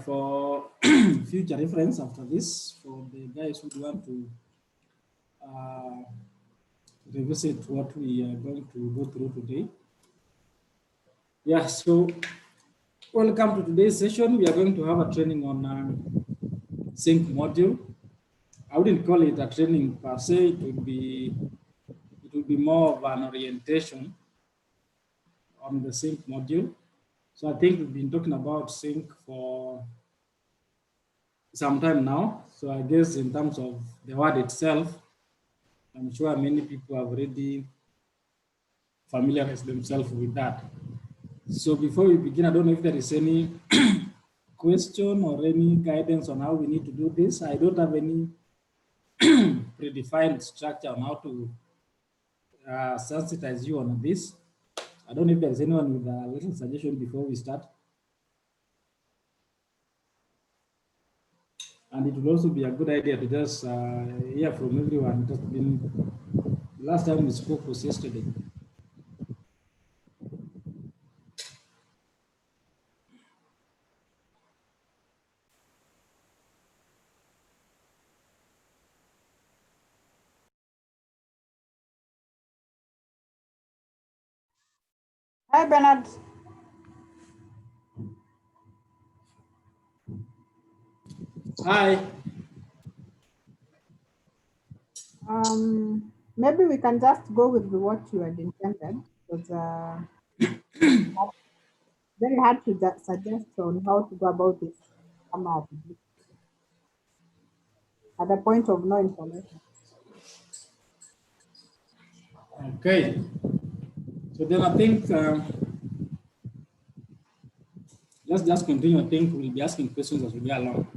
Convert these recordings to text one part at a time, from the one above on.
for future reference after this, for the guys who want to revisit what we are going to go through today. Yeah, so welcome to today's session. We are going to have a training on sync module. I wouldn't call it a training per se. It would be more of an orientation on the sync module. So I think we've been talking about sync for some time now. So I guess in terms of the word itself, I'm sure many people have already familiarized themselves with that. So before we begin, I don't know if there is any question or any guidance on how we need to do this. I don't have any predefined structure on how to sensitize you on this. I don't know if there's anyone with a little suggestion before we start. And it will also be a good idea to just hear from everyone. It has been, the last time we spoke was yesterday. Hi, Bernard. Hi. Maybe we can just go with what you had intended, because very hard to suggest on how to go about this at the point of no information. Okay. So then I think let's just continue. I think we'll be asking questions as we go along.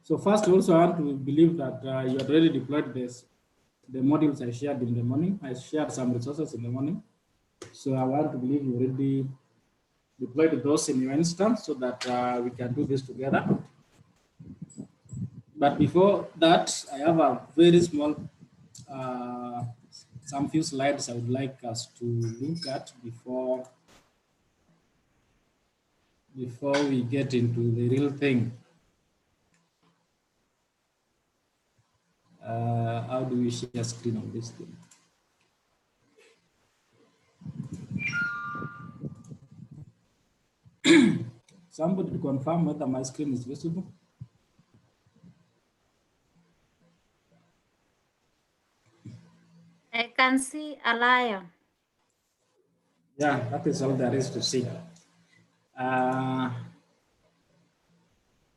So first, also, I want to believe that you had already deployed the modules I shared in the morning. I shared some resources in the morning. So I want to believe you already deployed those in your instance so that we can do this together. But before that, I have a very small, some few slides I would like us to look at before we get into the real thing. How do we share screen on this thing? Somebody to confirm whether my screen is visible. I can see a lion. Yeah, that is all there is to see.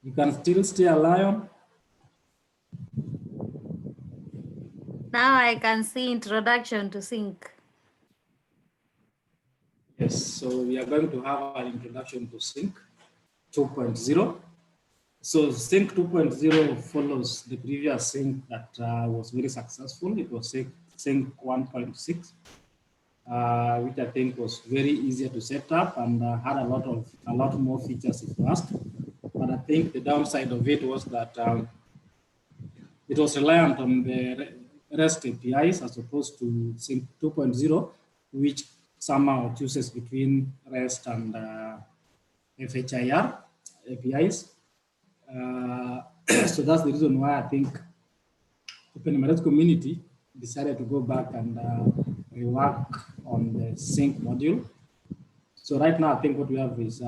You can still see a lion. Now I can see introduction to sync. Yes, so we are going to have an introduction to sync 2.0. So sync 2.0 follows the previous sync that was very successful. It was sync 1.6. Which I think was very easier to set up and had a lot more features if you ask. But I think the downside of it was that it was reliant on the REST APIs as opposed to Sync 2.0, which somehow chooses between REST and FHIR APIs. So that's the reason why I think OpenMRS community decided to go back and rework on the sync module. So right now, I think what we have is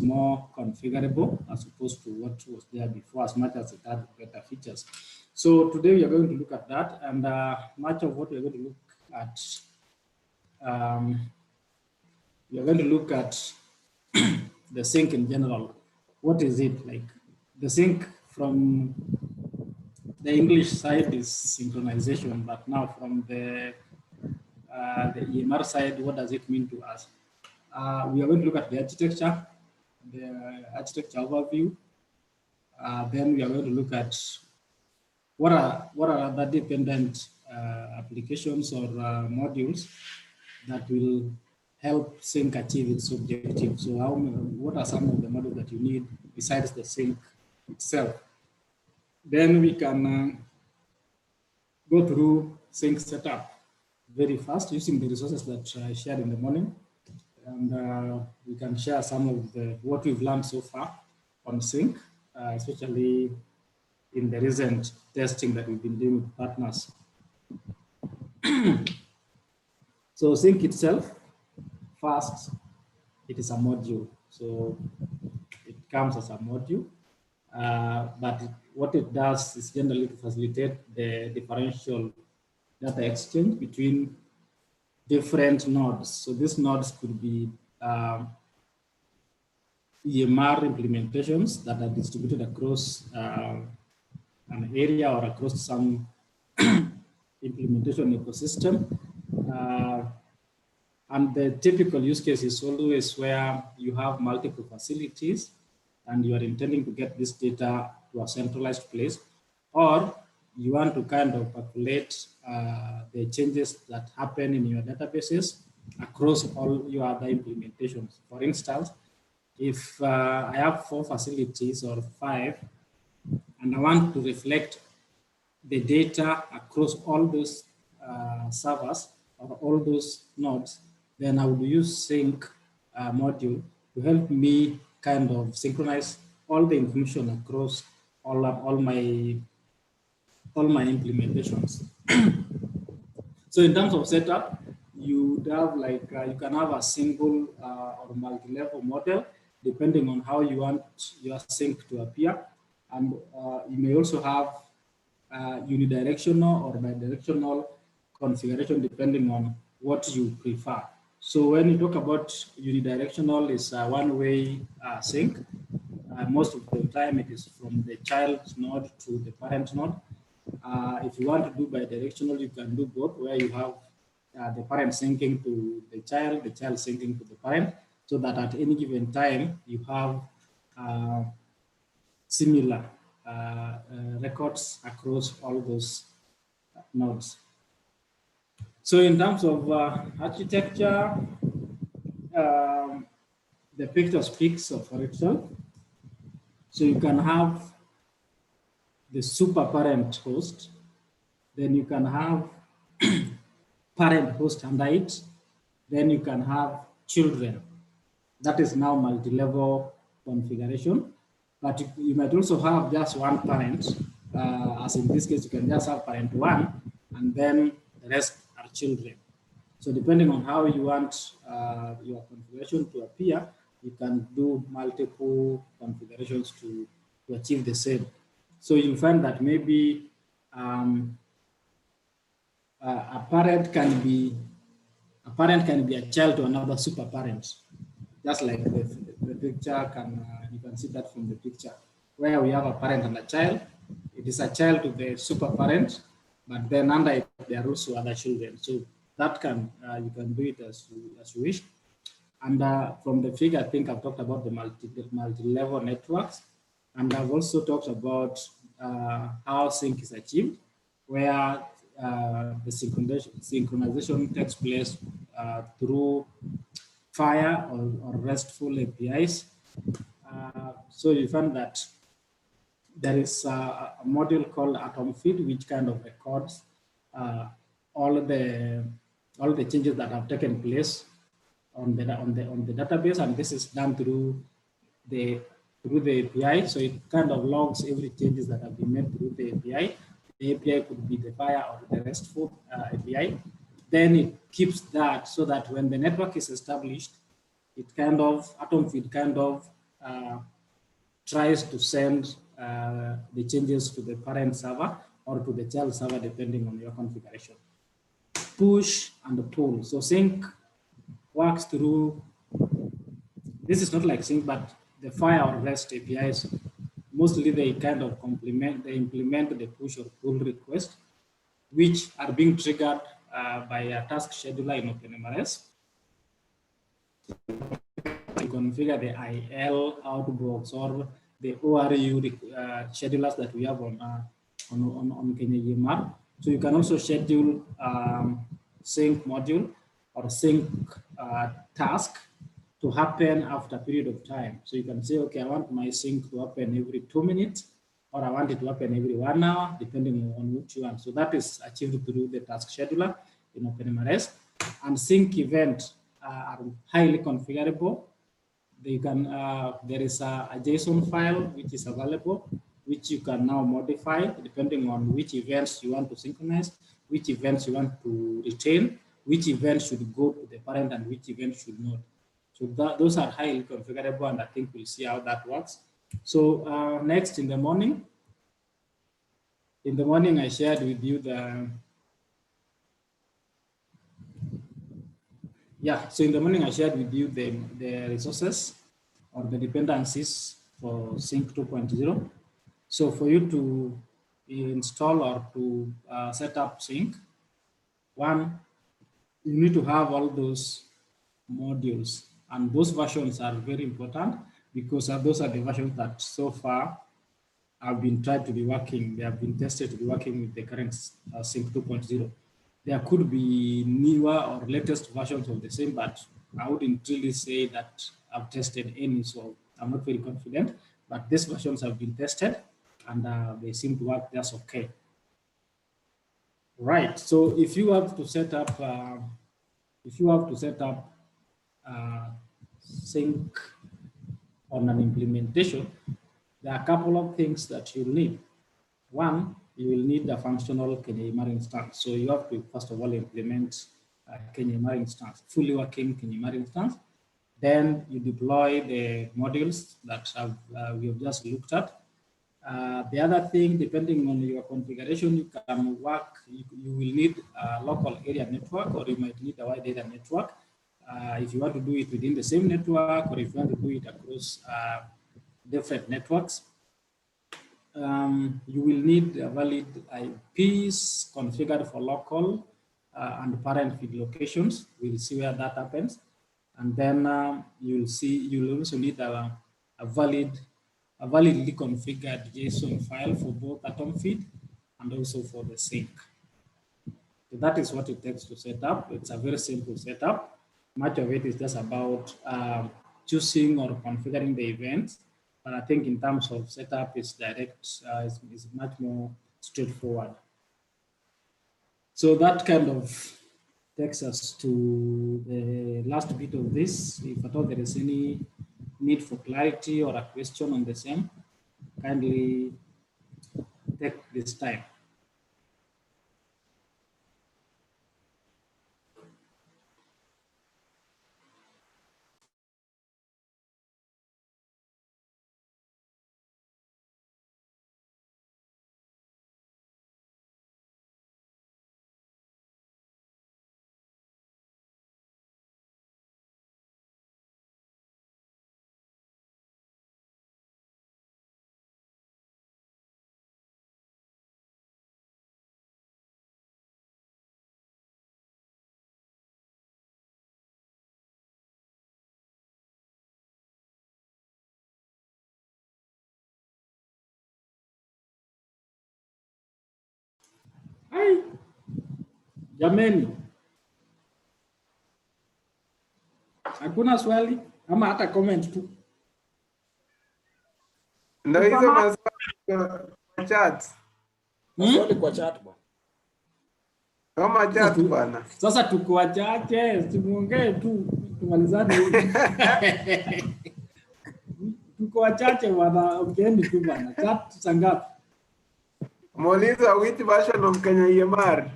more configurable as opposed to what was there before, as much as it had better features. So today we are going to look at that, and much of what we are going to look at, we are going to look at the sync in general. What is it like? The sync from the English side is synchronization, but now from the EMR side, what does it mean to us? We are going to look at the architecture overview. Then we are going to look at what are other dependent applications or modules that will help sync achieve its objective. So what are some of the modules that you need besides the sync itself? Then we can go through sync setup very fast using the resources that I shared in the morning. and we can share some of what we've learned so far on Sync, especially in the recent testing that we've been doing with partners. So Sync itself, first, it is a module. So it comes as a module, but what it does is generally to facilitate the differential data exchange between different nodes. So these nodes could be EMR implementations that are distributed across an area or across some implementation ecosystem. And the typical use case is always where you have multiple facilities and you are intending to get this data to a centralized place, or you want to kind of calculate the changes that happen in your databases across all your other implementations. For instance, if I have 4 facilities or 5, and I want to reflect the data across all those servers or all those nodes, then I would use Sync module to help me kind of synchronize all the information across all my implementations. So in terms of setup, you have like you can have a single or multi-level model depending on how you want your sync to appear, and you may also have unidirectional or bidirectional configuration depending on what you prefer. So when you talk about unidirectional, is a one-way sync. Most of the time it is from the child node to the parent node. If you want to do bidirectional, you can do both, where you have the parent syncing to the child syncing to the parent, so that at any given time you have similar records across all those nodes. So in terms of architecture, the picture speaks for itself. So you can have the super parent host, then you can have parent host under it, then you can have children. That is now multi-level configuration. But you might also have just one parent, as in this case, you can just have parent 1, and then the rest are children. So depending on how you want your configuration to appear, you can do multiple configurations to achieve the same. So you'll find that maybe a parent can be a child to another super parent, just like the picture you can see that from the picture, where we have a parent and a child. It is a child to the super parent, but then under it there are also other children. So that you can do it as you wish. And from the figure, I think I've talked about the multi-level networks, and I've also talked about how sync is achieved, where the synchronization takes place through FHIR or RESTful APIs. So you find that there is a module called AtomFeed, which kind of records all the changes that have taken place on the database, and this is done through the API. So it kind of logs every changes that have been made through the API. The API could be the FHIR or the RESTful API. Then it keeps that so that when the network is established, it kind of, AtomFeed kind of tries to send the changes to the parent server or to the child server, depending on your configuration. Push and pull. So Sync works through, this is not like Sync, but the FHIR or REST APIs, mostly they kind of implement the push or pull request, which are being triggered by a task scheduler in OpenMRS. You configure the IL outbox or the ORU schedulers that we have on Kenya EMR. So you can also schedule Sync module or Sync task to happen after a period of time. So you can say, okay, I want my Sync to happen every 2 minutes, or I want it to happen every 1 hour, depending on which you want. So that is achieved through the task scheduler in OpenMRS. And Sync event are highly configurable. They can, there is a JSON file which is available, which you can now modify depending on which events you want to synchronize, which events you want to retain, which events should go to the parent and which events should not. So those are highly configurable, and I think we'll see how that works. So next in the morning, I shared with you so in the morning I shared with you the resources or the dependencies for Sync 2.0. So for you to install or to set up Sync, one, you need to have all those modules, and those versions are very important because those are the versions that so far have been tried to be working. They have been tested to be working with the current Sync 2.0. There could be newer or latest versions of the same, but I wouldn't really say that I've tested any, so I'm not very confident. But these versions have been tested, and they seem to work just okay. Right. So if you have to set up, Sync on an implementation, there are a couple of things that you'll need. One, you will need a functional KNyMar instance. So you have to, first of all, implement a KNyMar instance, fully working KNyMar instance. Then you deploy the modules that we have just looked at. The other thing, depending on your configuration, you can work, you will need a local area network, or you might need a wide area network. If you want to do it within the same network, or if you want to do it across different networks. You will need a valid IPs configured for local and parent feed locations. We'll see where that happens. And then you'll also need a validly configured JSON file for both Atom feed and also for the sync. So that is what it takes to set up. It's a very simple setup. Much of it is just about choosing or configuring the events. But I think in terms of setup, it's direct, it's much more straightforward. So that kind of takes us to the last bit of this. If at all there is any need for clarity or a question on the same, kindly take this time. Hai, jameni, hakuna swali ama hata comment tu? Ndio hizo maswali kwa chat. Maswali kwa chat bwana. Kama chat bwana. Sasa tuko wachache, simuongee tu tumalizane. Tuko wachache bwana, ongeeni tu bwana. Chat sangapi? Muuliza which version of KNyMar?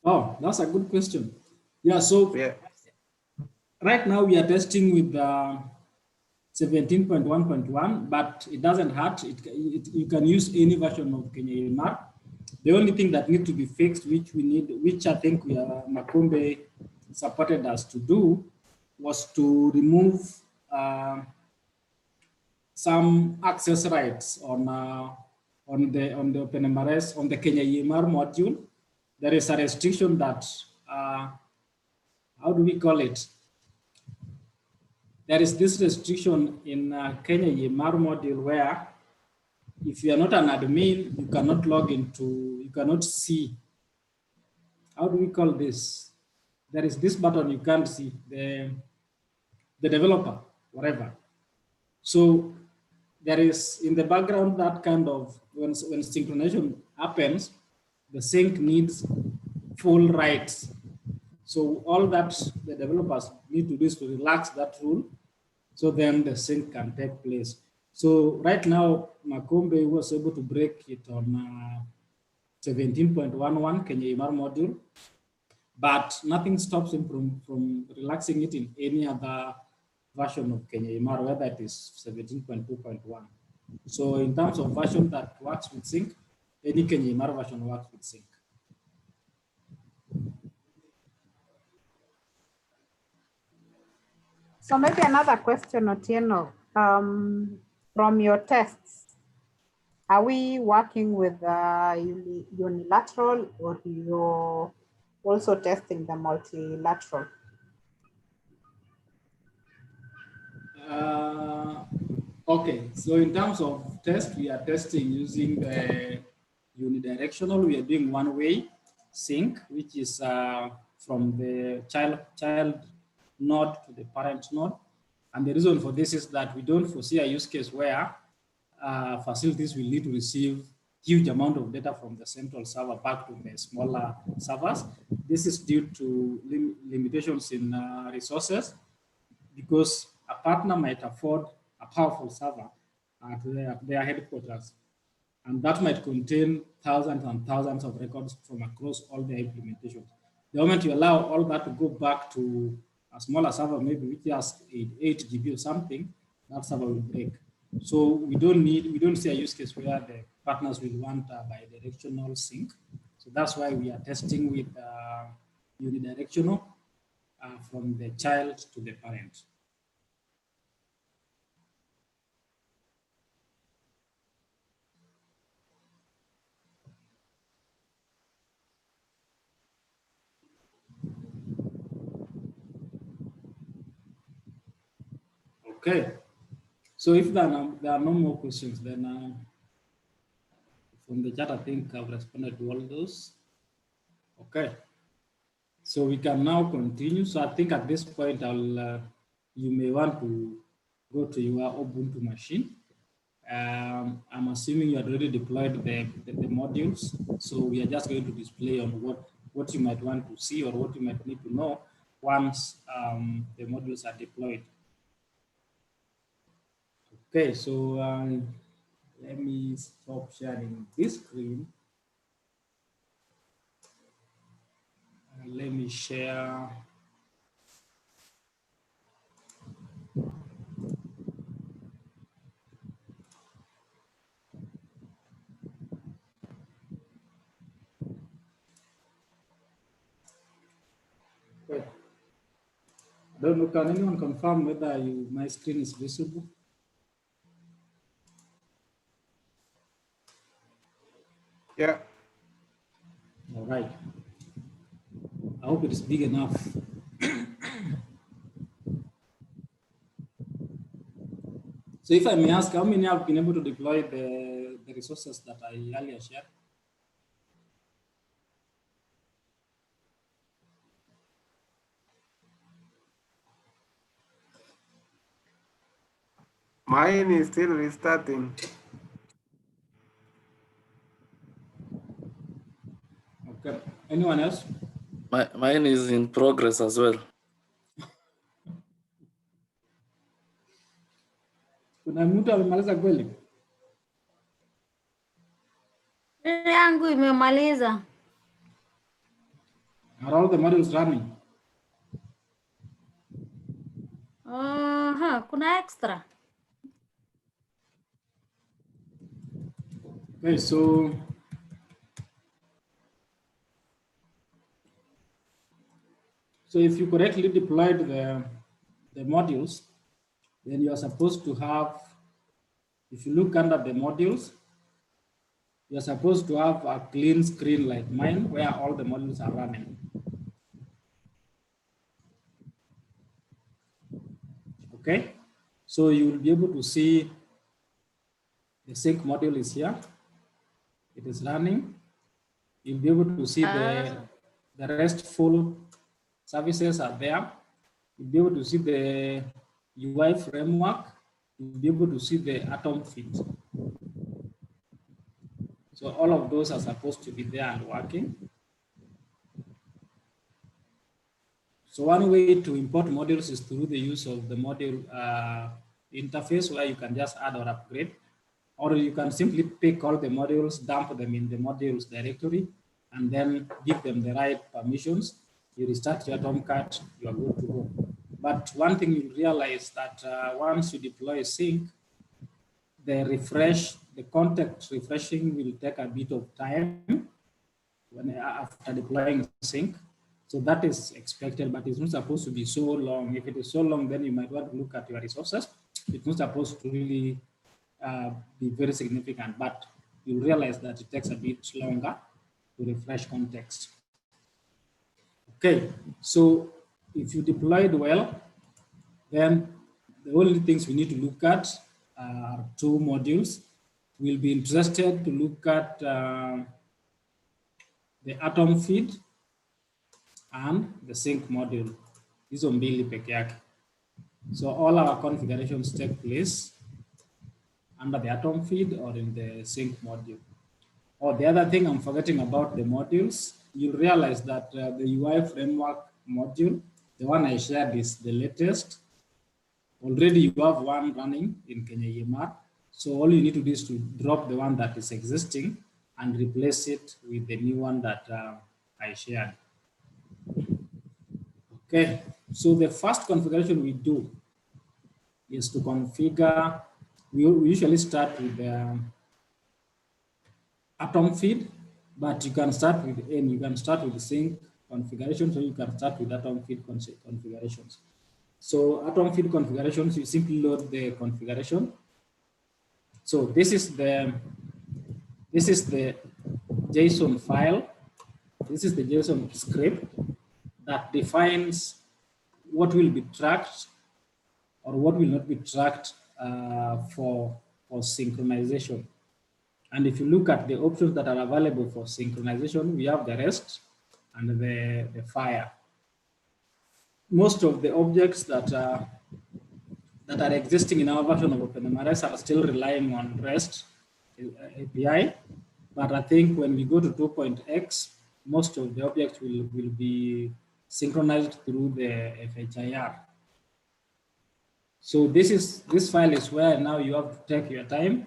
Oh, that's a good question. Yeah, so Yeah. right now we are testing with 17.1.1, but it doesn't hurt. You can use any version of KNyMar. The only thing that needs to be fixed, which I think Makumbe supported us to do, was to remove some access rights on the OpenMRS, on the KNyMar module. There is a restriction that, how do we call it? There is this restriction in KNyMar module where if you are not an admin, you cannot log into, you cannot see. How do we call this? There is this button you can't see, the developer, whatever. So there is in the background that kind of, when synchronization happens, the sync needs full rights. So all that the developers need to do is to relax that rule, so then the sync can take place. So right now, Macombe was able to break it on 17.11 Kenya Imar module, but nothing stops him from relaxing it in any other version of Kenya Imar, whether it is 17.2.1. So in terms of version that works with sync, any Kenya Imar version works with sync. So maybe another question, Otieno. From your tests, are we working with unilateral, or you're also testing the multilateral? Okay, so in terms of test, we are testing using the unidirectional. We are doing one-way sync, which is from the child node to the parent node. And the reason for this is that we don't foresee a use case where facilities will need to receive huge amount of data from the central server back to the smaller servers. This is due to limitations in resources, because a partner might afford a powerful server at their headquarters, and that might contain thousands and thousands of records from across all their implementations. The moment you allow all that to go back to a smaller server, maybe which has 8 GB or something, that server will break. So we don't see a use case where the partners will want bidirectional sync. So that's why we are testing with unidirectional from the child to the parent. Okay, so if there are no more questions, then from the chat, I think I've responded to all those. Okay, so we can now continue. So I think at this point, you may want to go to your Ubuntu machine. I'm assuming you had already deployed the modules. So we are just going to display on what you might want to see or what you might need to know once the modules are deployed. Okay, so let me stop sharing this screen. Let me share. Okay. I don't know, can anyone confirm whether my screen is visible? Yeah. All right. I hope it is big enough. So if I may ask, how many have been able to deploy the resources that I earlier shared? Mine is still restarting. Okay. Anyone else? Mine is in progress as well. Kuna mtu amemaliza kweli? Yangu imemaliza. Are all the modules running? Kuna extra. Okay, so if you correctly deployed the modules, then you are supposed to have, if you look under the modules, you're supposed to have a clean screen like mine where all the modules are running. Okay, so you will be able to see the sync module is here. It is running. You'll be able to see the RESTful services are there. You'll be able to see the UI framework. You'll be able to see the Atom feed. So all of those are supposed to be there and working. So one way to import modules is through the use of the module interface, where you can just add or upgrade, or you can simply pick all the modules, dump them in the modules directory, and then give them the right permissions. You restart your Tomcat, you are good to go. But one thing you realize that once you deploy sync, the context refreshing will take a bit of time after deploying sync. So that is expected, but it's not supposed to be so long. If it is so long, then you might want to look at your resources. It's not supposed to really be very significant, but you'll realize that it takes a bit longer to refresh context. Okay, so if you deployed well, then the only things we need to look at are two modules. We'll be interested to look at the atom feed and the sync module. Hizo mbili peke yake. So all our configurations take place under the atom feed or in the sync module. Oh, the other thing I'm forgetting about the modules, you'll realize that the UI framework module, the one I shared is the latest. Already you have one running in Kenya EMR. So all you need to do is to drop the one that is existing and replace it with the new one that I shared. Okay, so the first configuration we do is to configure, we usually start with the atom feed, but you can start with any, you can start with the sync configuration, so you can start with atom feed configurations. So atom feed configurations, you simply load the configuration. So this is the JSON file. This is the JSON script that defines what will be tracked or what will not be tracked for synchronization. And if you look at the options that are available for synchronization, we have the REST and the FHIR. Most of the objects that are existing in our version of OpenMRS are still relying on REST API. But I think when we go to 2.x, most of the objects will be synchronized through the FHIR. So this file is where now you have to take your time,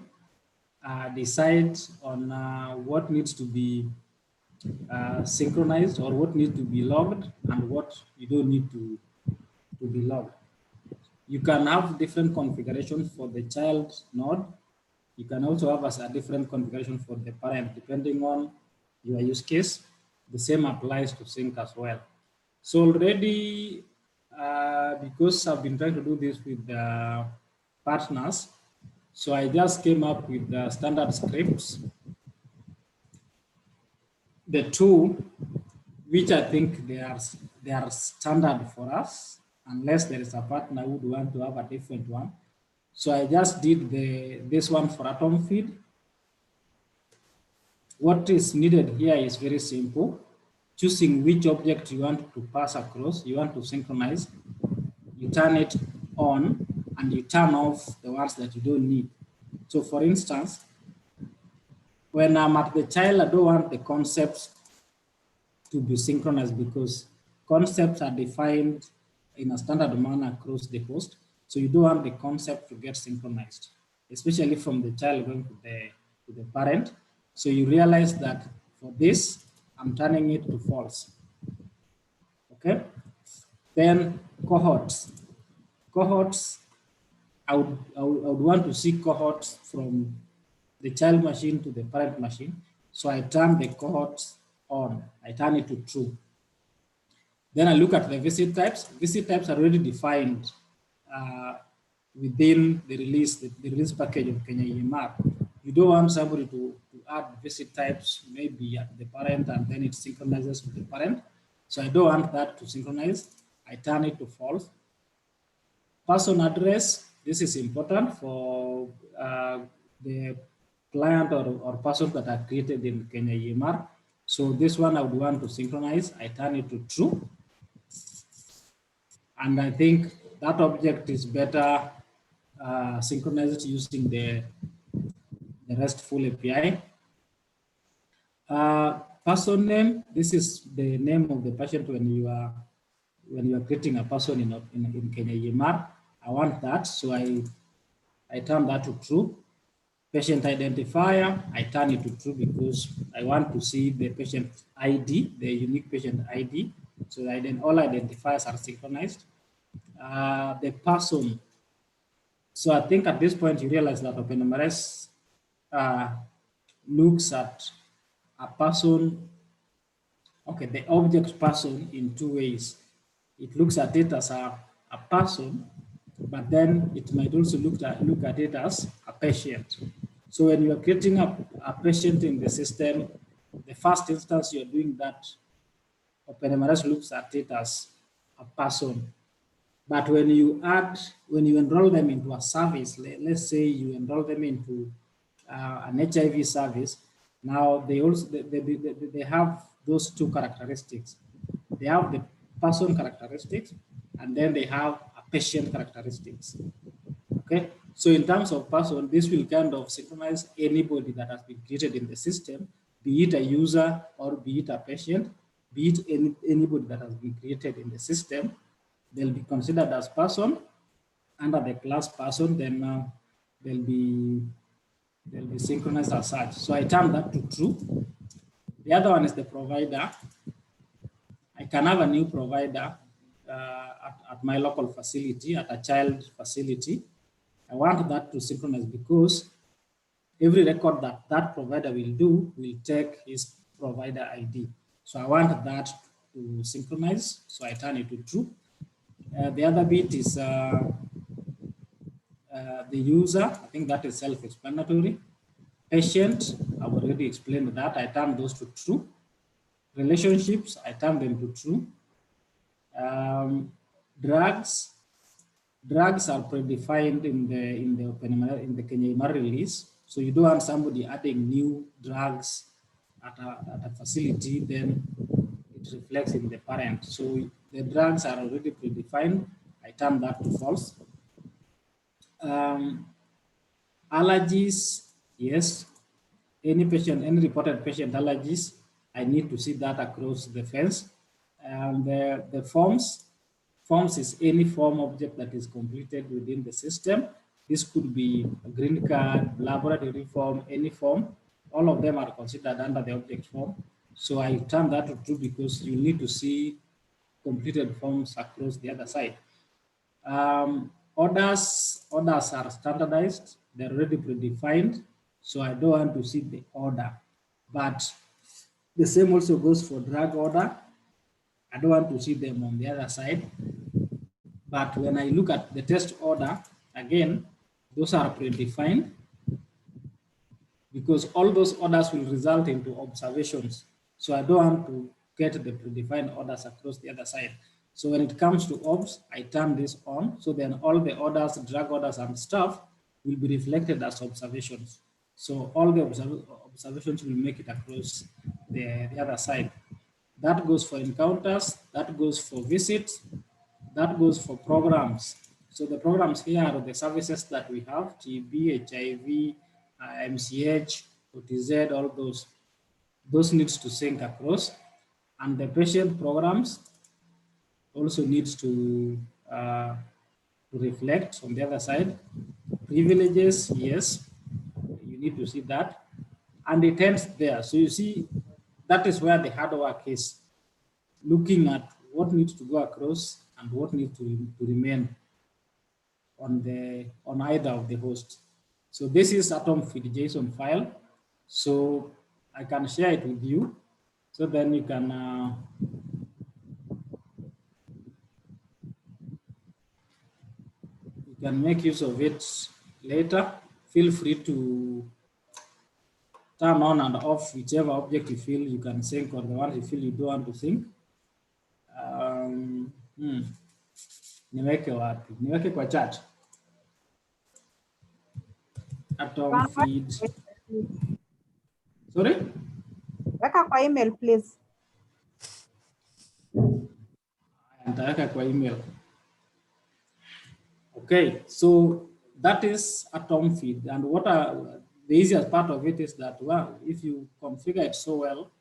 decide on what needs to be synchronized or what needs to be logged and what you don't need to be logged. You can have different configurations for the child node. You can also have a different configuration for the parent, depending on your use case. The same applies to sync as well. So already, because I've been trying to do this with the partners, so I just came up with the standard scripts. The two, which I think they are standard for us, unless there is a partner who would want to have a different one. So I just did this one for atom feed. What is needed here is very simple. Choosing which object you want to pass across, you want to synchronize, you turn it on and you turn off the ones that you don't need. So for instance, when I'm at the child, I don't want the concepts to be synchronized because concepts are defined in a standard manner across the host. So you don't want the concept to get synchronized, especially from the child going to the parent. So you realize that for this, I'm turning it to false. Okay. Then cohorts. Cohorts, I would want to see cohorts from the child machine to the parent machine. So I turn the cohorts on. I turn it to true. Then I look at the visit types. Visit types are already defined within the release package of Kenya EMR. You don't want somebody to add visit types maybe at the parent and then it synchronizes with the parent. So I don't want that to synchronize. I turn it to false. Person address, this is important for the client or persons that are created in Kenya EMR. So this one I would want to synchronize. I turn it to true. And I think that object is better synchronized using the RESTful API. Person name, this is the name of the patient when you are when you are creating a person in Kenya EMR, I want that. So I turn that to true. Patient identifier, I turn it to true because I want to see the patient ID, the unique patient ID. So then all identifiers are synchronized. The person. So I think at this point you realize that OpenMRS looks at a person, okay, the object person in two ways. It looks at it as a person, but then it might also look at it as a patient. So when you are creating a patient in the system, the first instance you're doing that, OpenMRS looks at it as a person. But when you enroll them into a service, let's say you enroll them into an HIV service, now they have those two characteristics. They have the person characteristics, and then they have a patient characteristics. Okay, so in terms of person, this will kind of synchronize anybody that has been created in the system, be it a user or be it a patient, be it anybody that has been created in the system. They'll be considered as person under the class person, then they'll be synchronized as such. So I turn that to true. The other one is the provider. I can have a new provider at my local facility, at a child facility. I want that to synchronize because every record that provider will do will take his provider ID. So I want that to synchronize. So I turn it to true. The other bit is the user. I think that is self-explanatory. Patient, I've already explained that. I turn those to true. Relationships, I turn them to true. Drugs are predefined in the Kenya EMR release. So you don't want somebody adding new drugs at a facility, then it reflects in the parent. So the drugs are already predefined. I turn that to false. Allergies, yes. Any reported patient allergies, I need to see that across the fence. And the forms is any form object that is completed within the system. This could be a green card, laboratory form, any form. All of them are considered under the object form. So I turn that to true because you need to see completed forms across the other side. Orders are standardized. They're already predefined. So I don't want to see the order. But the same also goes for drug order. I don't want to see them on the other side. But when I look at the test order, again, those are predefined because all those orders will result into observations. So I don't want to get the predefined orders across the other side. So when it comes to obs, I turn this on. So then all the orders, drug orders and stuff will be reflected as observations. So all the observations will make it across the other side. That goes for encounters, that goes for visits, that goes for programs. So the programs here are the services that we have, TB, HIV, MCH, OTZ, all those needs to sync across. And the patient programs also needs to reflect on the other side. Privileges, yes, you need to see that. And it ends there. So you see, that is where the hard work is, looking at what needs to go across and what needs to remain on either of the hosts. So this is atom-feed.json file. So I can share it with you. So then you can make use of it later. Feel free to turn on and off whichever object you feel you can sync or the one you feel you don't want to sync. Niweke wapi? Niweke kwa chat. Atom feed. Sorry? Weka kwa email, please. Nitaweka kwa email. Okay, so that is atom feed. And what the easiest part of it is that, well, if you configure it so well,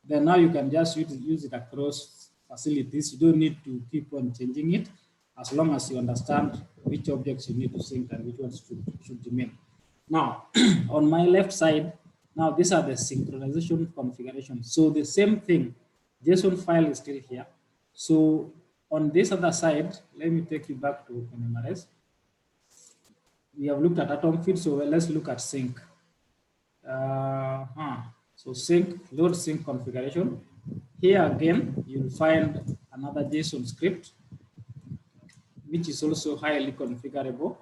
then now you can just use it across facilities, you don't need to keep on changing it as long as you understand which objects you need to sync and which ones should remain. Now, on my left side, now these are the synchronization configurations. So the same thing, JSON file is still here. So on this other side, let me take you back to OpenMRS. We have looked at atom feed, so let's look at sync. So sync, load sync configuration. Here again, you'll find another JSON script, which is also highly configurable.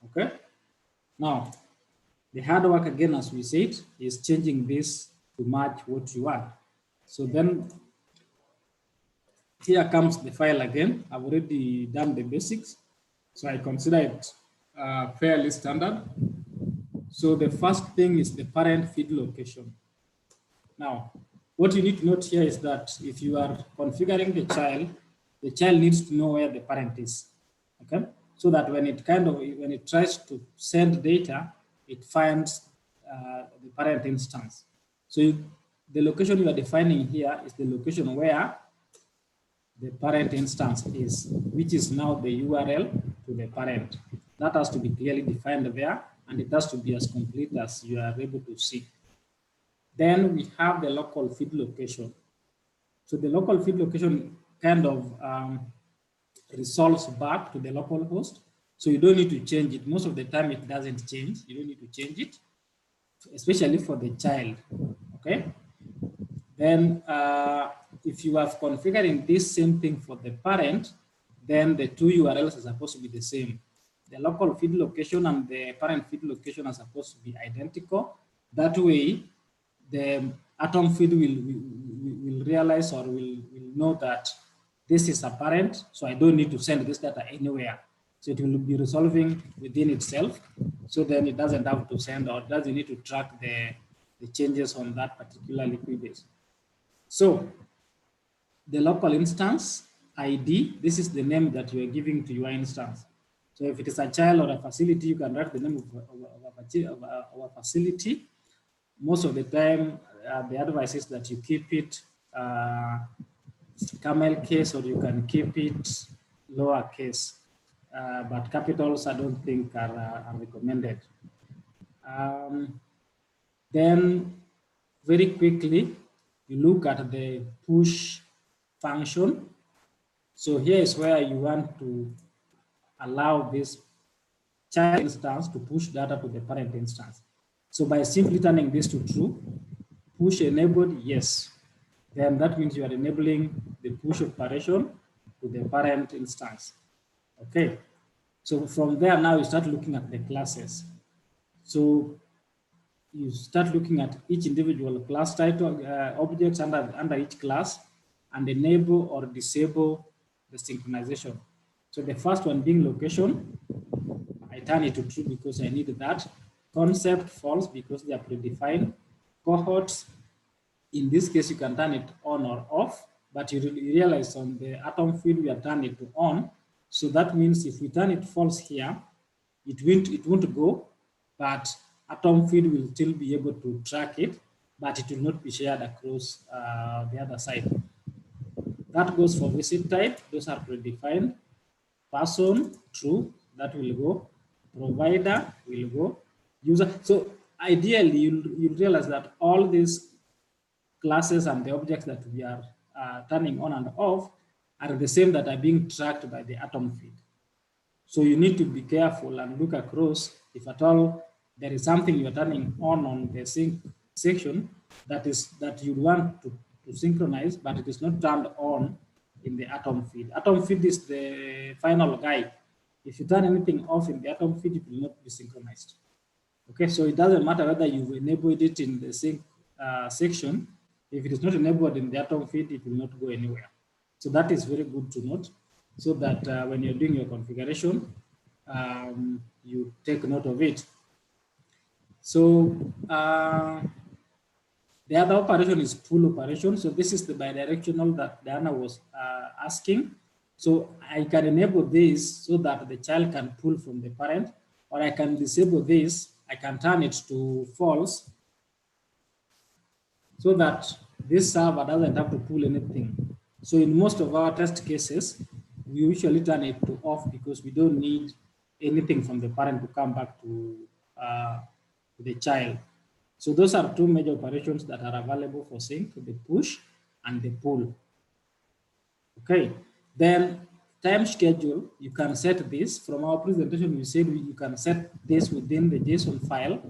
Okay. Now, the hard work again, as we said, is changing this to match what you want. So then here comes the file again. I've already done the basics, so I consider it fairly standard. So the first thing is the parent feed location. Now, what you need to note here is that if you are configuring the child needs to know where the parent is, okay? So that when it tries to send data, it finds the parent instance. So the location you are defining here is the location where the parent instance is, which is now the URL to the parent. That has to be clearly defined there, and it has to be as complete as you are able to see. Then we have the local feed location. So the local feed location kind of resolves back to the local host. So you don't need to change it. Most of the time it doesn't change. You don't need to change it, especially for the child, okay? Then if you are configuring this same thing for the parent, then the two URLs are supposed to be the same. The local feed location and the parent feed location are supposed to be identical. That way, the atom feed will realize or will know that this is a parent, so I don't need to send this data anywhere. So it will be resolving within itself. So then it doesn't have to send or doesn't need to track the changes on that particular liquid base. So the local instance ID, this is the name that you are giving to your instance. So if it is a child or a facility, you can write the name of our facility. Most of the time, the advice is that you keep it camel case, or you can keep it lower case. But capitals, I don't think are recommended. Then very quickly, you look at the push function. So here is where you want to allow this child instance to push data to the parent instance. So by simply turning this to true, push enabled, yes. Then that means you are enabling the push operation to the parent instance. Okay. So from there now you start looking at the classes. So you start looking at each individual class title objects under each class and enable or disable the synchronization. So the first one being location, I turn it to true because I need that. Concept false because they are predefined. Cohorts, in this case, you can turn it on or off, but you realize on the atom field, we are turning it to on. So that means if we turn it false here, it won't go, but atom field will still be able to track it, but it will not be shared across the other side. That goes for visit type. Those are predefined. Person, true, that will go. Provider will go. User. So ideally, you'll realize that all these classes and the objects that we are turning on and off are the same that are being tracked by the atom feed. So you need to be careful and look across if at all there is something you are turning on the sync section that you want to synchronize, but it is not turned on in the atom feed. Atom feed is the final guide. If you turn anything off in the atom feed, it will not be synchronized. Okay, so it doesn't matter whether you enabled it in the sync section. If it is not enabled in the atom feed, it will not go anywhere. So that is very good to note, so that when you're doing your configuration, you take note of it. So the other operation is pull operation. So this is the bidirectional that Diana was asking. So I can enable this so that the child can pull from the parent, or I can disable this. I can turn it to false so that this server doesn't have to pull anything. So in most of our test cases, we usually turn it to off because we don't need anything from the parent to come back to the child. So those are two major operations that are available for sync, the push and the pull. Okay, then time schedule, you can set this. From our presentation, we said you can set this within the JSON file.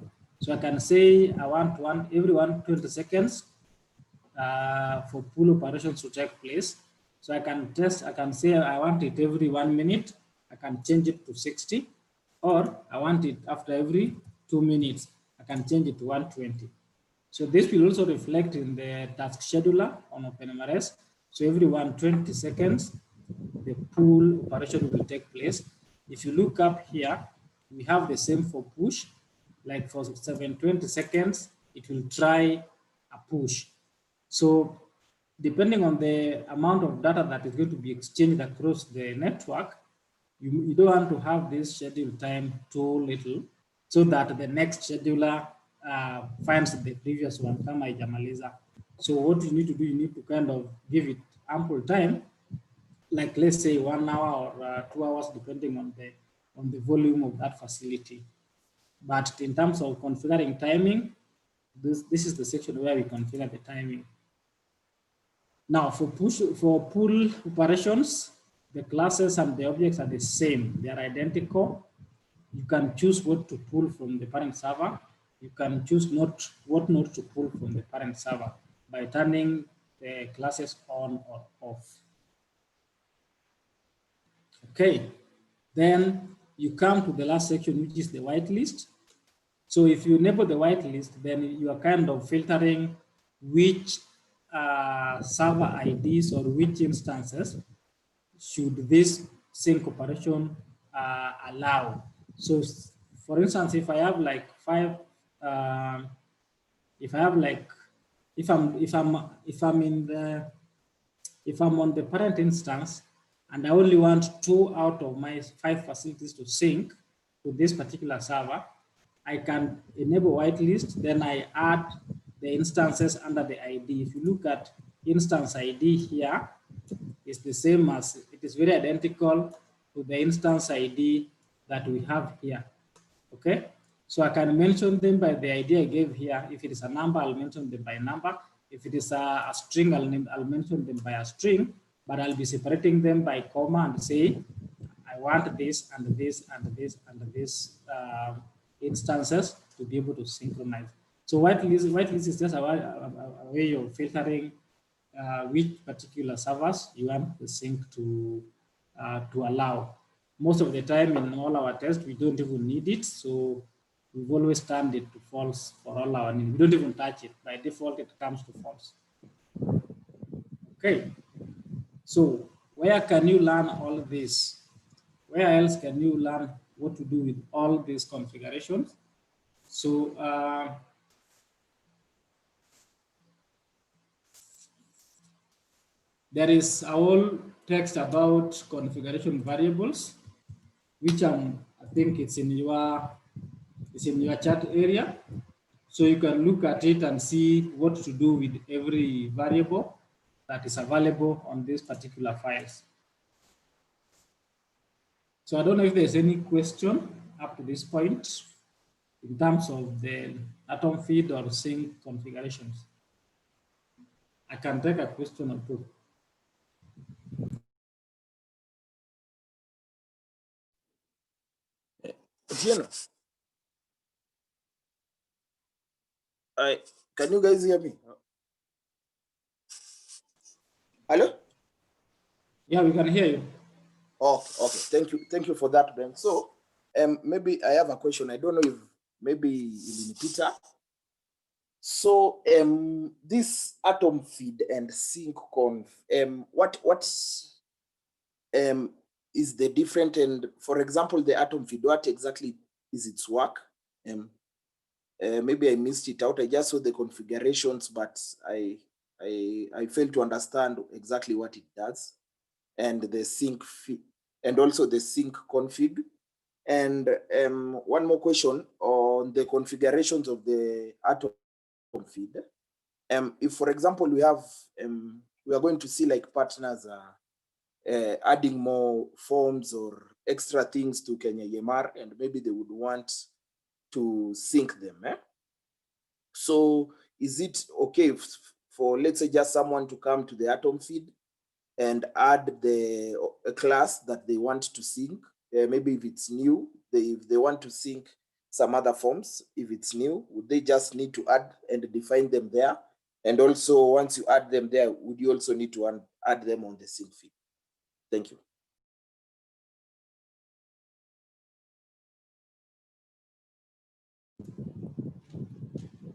So I can say I want every 20 seconds for pull operations to take place. So I can say I want it every 1 minute. I can change it to 60, or I want it after every 2 minutes. I can change it to 120. So this will also reflect in the task scheduler on OpenMRS. So every 120 seconds, the pull operation will take place. If you look up here, we have the same for push. Like for 720 seconds, it will try a push. So depending on the amount of data that is going to be exchanged across the network, you don't want to have this schedule time too little so that the next scheduler finds the previous one, kama haijamaliza. So what you need to do, you need to kind of give it ample time, like let's say 1 hour or 2 hours, depending on the volume of that facility. But in terms of configuring timing, this is the section where we configure the timing. Now for pull operations, the classes and the objects are the same. They are identical. You can choose what to pull from the parent server. You can choose what not to pull from the parent server by turning the classes on or off. Okay, then you come to the last section, which is the whitelist. So if you enable the whitelist, then you are kind of filtering which server IDs or which instances should this sync operation allow. So for instance, if I have like 5, if I'm on the parent instance and I only want 2 out of my 5 facilities to sync to this particular server, I can enable whitelist, then I add the instances under the ID. If you look at instance ID here, it's the same as, it is very identical to the instance ID that we have here, okay? So I can mention them by the ID I gave here. If it is a number, I'll mention them by number. If it is a string, I'll mention them by a string, but I'll be separating them by comma and say, I want this and this and this and this instances to be able to synchronize. So whitelist is just a way of filtering which particular servers you want the sync to allow. Most of the time in all our tests, we don't even need it. So we've always turned it to false for all our needs. We don't even touch it. By default, it comes to false. Okay. So where can you learn all this? Where else can you learn what to do with all these configurations? So there is a whole text about configuration variables, which I think it's in your chat area. So you can look at it and see what to do with every variable that is available on these particular files. So I don't know if there's any question up to this point in terms of the atom feed or sync configurations. I can take a question or two. Can you guys hear me? Hello? Yeah, we can hear you. Oh, okay. Thank you for that, Ben. So maybe I have a question. I don't know if maybe Peter. So this atom feed and sync conf, what is the different, and for example, the atom feed, what exactly is its work? Maybe I missed it out. I just saw the configurations, but I failed to understand exactly what it does, and the sync feed, and also the sync config. And one more question on the configurations of the atom feed. if for example we have we are going to see like partners adding more forms or extra things to Kenya EMR, and maybe they would want to sync them. So is it okay for, let's say, just someone to come to the Atom feed and add a class that they want to sync? Maybe if it's new, if they want to sync some other forms, if it's new, would they just need to add and define them there? And also, once you add them there, would you also need to add them on the sync feed? Thank you.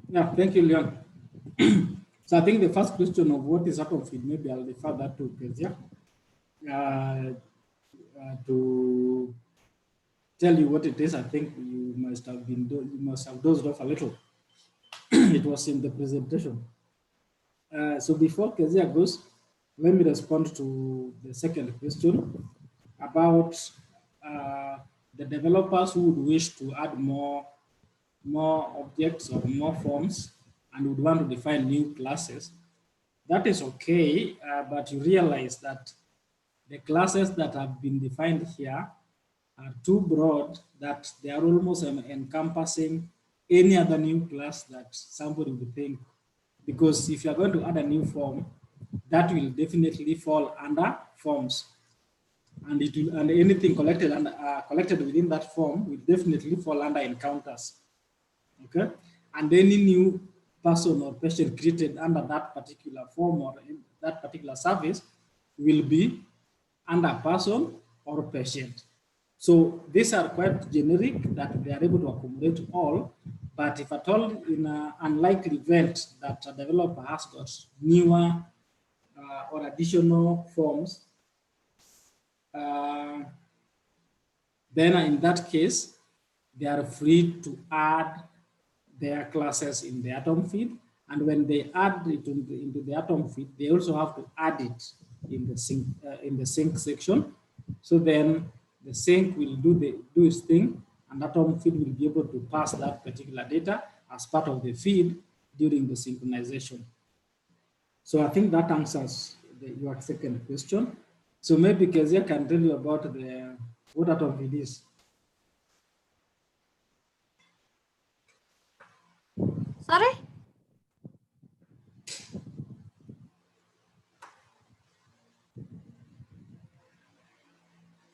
Yeah, thank you, Leon. So I think the first question of what is Atom feed, maybe I'll refer that to Kezia to tell you what it is. I think you must have dozed off a little. It was in the presentation. So before Kezia goes, let me respond to the second question about the developers who would wish to add more objects or more forms and would want to define new classes. That is okay, but you realize that the classes that have been defined here are too broad that they are almost encompassing any other new class that somebody would think. Because if you're going to add a new form, that will definitely fall under forms. And anything collected within that form will definitely fall under encounters. Okay, and any new person or patient created under that particular form or in that particular service will be under person or patient. So these are quite generic that they are able to accommodate all, but if at all in an unlikely event that a developer has got newer or additional forms, then in that case, they are free to add their classes in the Atom feed. And when they add it into the Atom feed, they also have to add it in the sync section. So then the sync will do its thing, and Atom feed will be able to pass that particular data as part of the feed during the synchronization. So I think that answers your second question. So maybe Kezia can tell you about what Atom feed is. Sorry?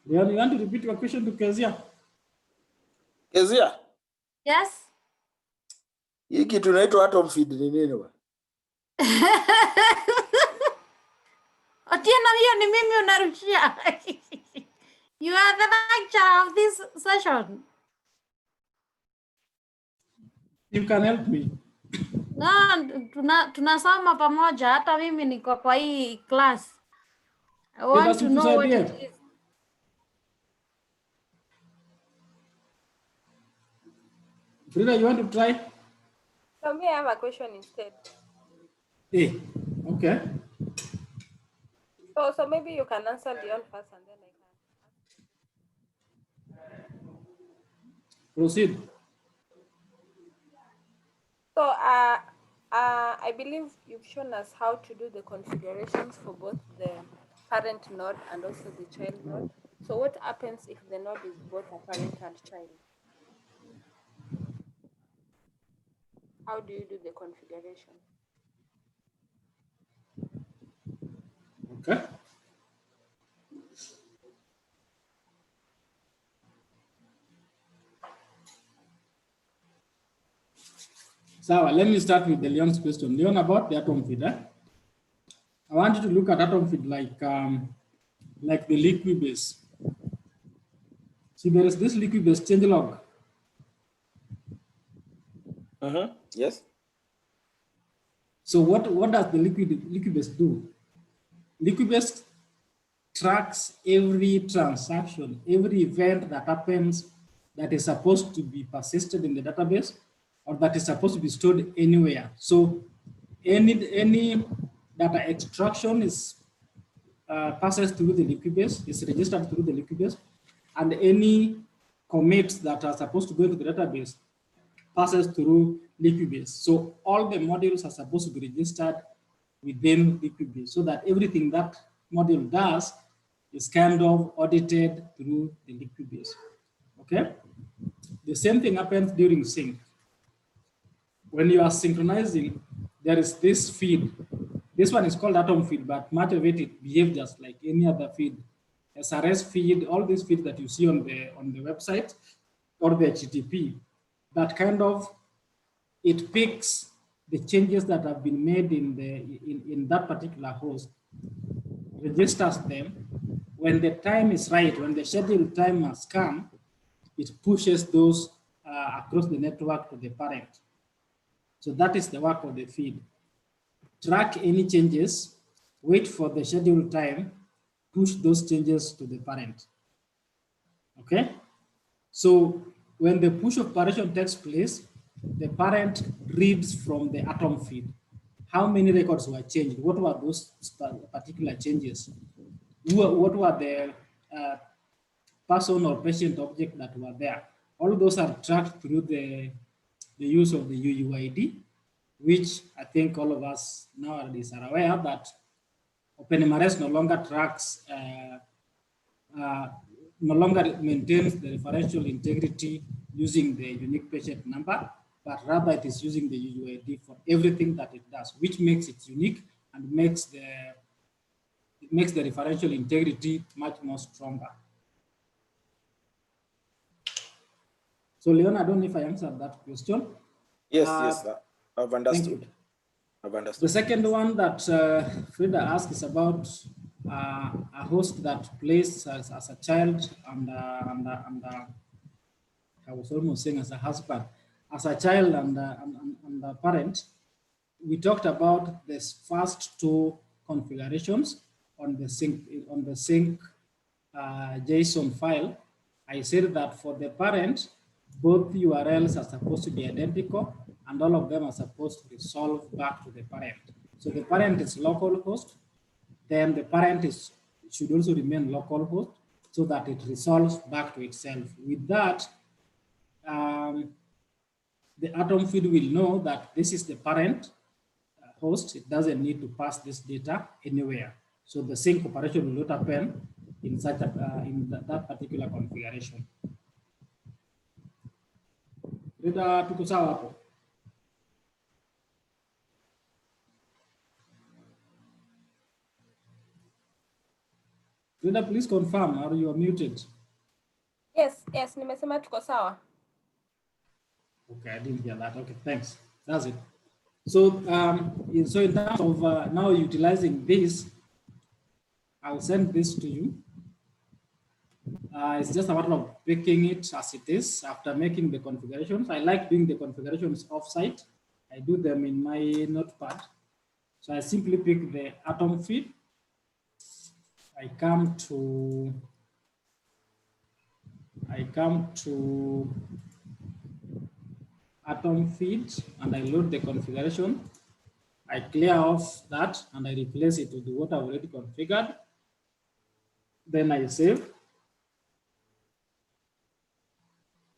Leon, you want to repeat your question to Kezia? Kezia, Yes? hii kitu inaitwa Atom feed ni nini wa? Otieno, hiyo ni mimi unarushia. You are the lecturer of this session. You can help me. No, tunasoma pamoja, hata mimi niko kwa hii class. I want to know what it is. Frida, you want to try? So me, I have a question instead. Hey, okay. So maybe you can answer Leon first and then I can. Proceed. So I believe you've shown us how to do the configurations for both the parent node and also the child node. So what happens if the node is both a parent and child? How do you do the configuration? Okay. So let me start with the Leon's question. Leon, about the Atom feed. I want you to look at Atom feed like the Liquibase. See, there is this Liquibase changelog. Yes. So what does the Liquibase do? Liquibase tracks every transaction, every event that happens that is supposed to be persisted in the database or that is supposed to be stored anywhere. So any data extraction is passes through the Liquibase, is registered through the Liquibase, and any commits that are supposed to go into the database passes through Liquibase. So all the modules are supposed to be registered within Liquibase so that everything that module does is kind of audited through the Liquibase. Okay? The same thing happens during sync. When you are synchronizing, there is this feed. This one is called Atom feed, but much of it behaves just like any other feed. SRS feed, all these feeds that you see on the website or the HTTP, that kind of, it picks the changes that have been made in that particular host, registers them. When the time is right, when the scheduled time has come, it pushes those across the network to the parent. So that is the work of the feed. Track any changes, wait for the scheduled time, push those changes to the parent. Okay? So when the push operation takes place, the parent reads from the Atom feed. How many records were changed? What were those particular changes? What were the person or patient object that were there? All those are tracked through the use of the UUID, which I think all of us nowadays are aware that OpenMRS no longer tracks, no longer maintains the referential integrity using the unique patient number, but rather it is using the UUID for everything that it does, which makes it unique and makes the referential integrity much more stronger. So Leon, I don't know if I answered that question. Yes, yes, I've understood. I've understood. The second one that Frida asked is about a host that plays as a child and I was almost saying as a husband, as a child and a parent. We talked about this first two configurations on the sync JSON file. I said that for the parent, both URLs are supposed to be identical and all of them are supposed to resolve back to the parent. So the parent is localhost, then the parent should also remain localhost so that it resolves back to itself. With that, the Atom feed will know that this is the parent host. It doesn't need to pass this data anywhere. So the sync operation will not happen in such that particular configuration. Rita, tuko sawa hapo? Rita, please confirm, or you are muted. Yes, nimesema tuko sawa. Okay, I didn't hear that. Okay, thanks. That's it. So, so in terms of now utilizing this, I'll send this to you. It's just a matter of picking it as it is after making the configurations. I like doing the configurations offsite. I do them in my notepad. So I simply pick the Atom feed. I come to Atom feed and I load the configuration. I clear off that and I replace it with what I've already configured. Then I save.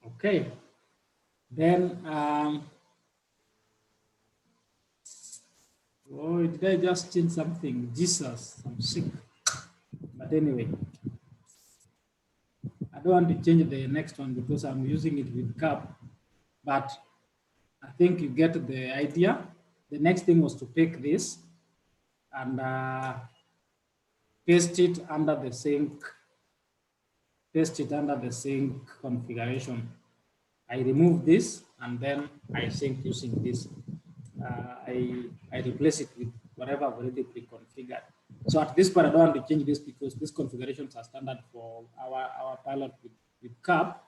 Okay. Then, oh, did I just change something? Jesus, I'm sick. But anyway, I don't want to change the next one because I'm using it with CAP, but I think you get the idea. The next thing was to pick this and paste it under the sync configuration. I remove this and then I sync using this. I replace it with whatever I've already pre-configured. So at this point, I don't want to change this because these configurations are standard for our pilot with CAP.